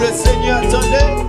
le Seigneur, attendez.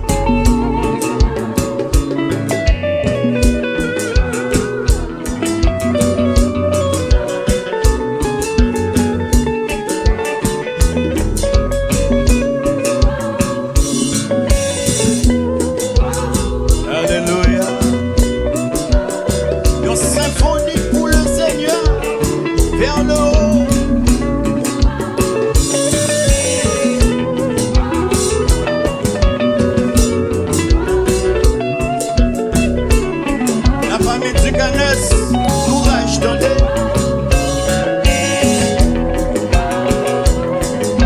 Courage dans les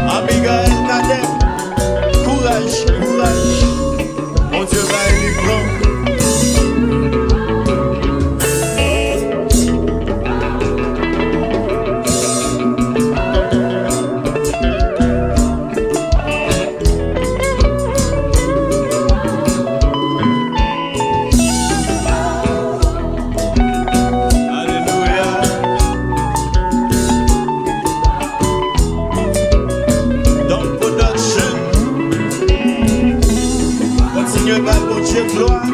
Abigail Kadem, courage, courage, mon Dieu va lui prendre. Dieu gloire.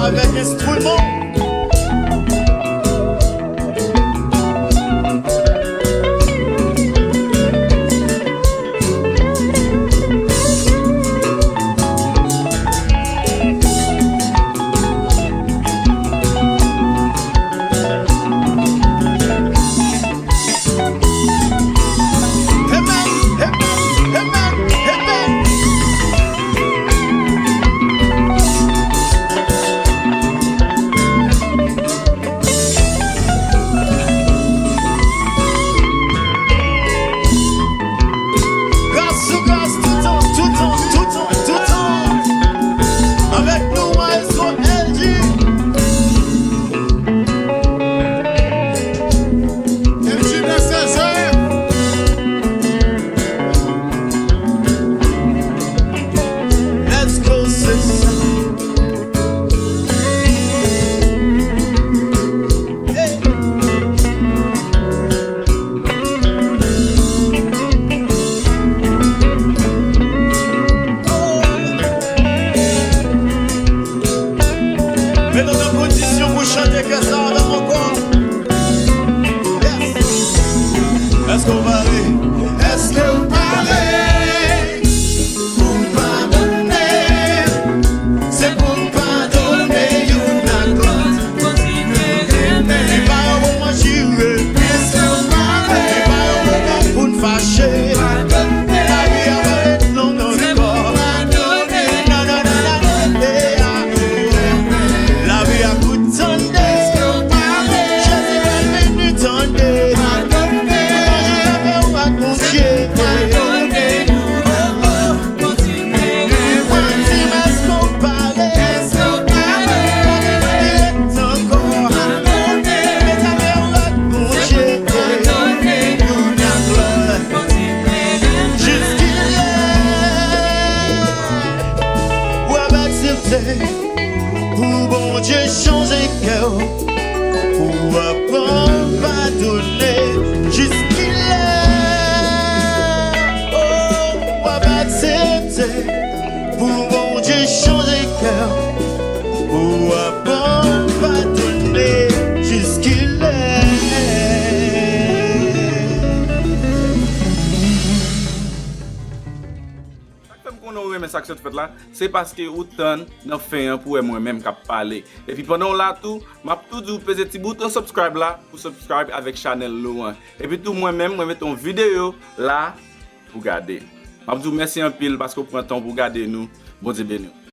Avec instrument. Où bon Dieu change cœur, où apprendre pardonner jusqu'il est. ou remen ça que fait là, c'est parce que autant nan fin pour moi-même qui parler. Et puis pendant là tout, m'a tout dit peser petit bouton subscribe là pour subscribe avec channel loin. Et puis tout moi-même, moi mettre une vidéo là pour regarder. M'a vous merci un pile parce que vous prenez temps pour regarder nous. Bon Dieu béni.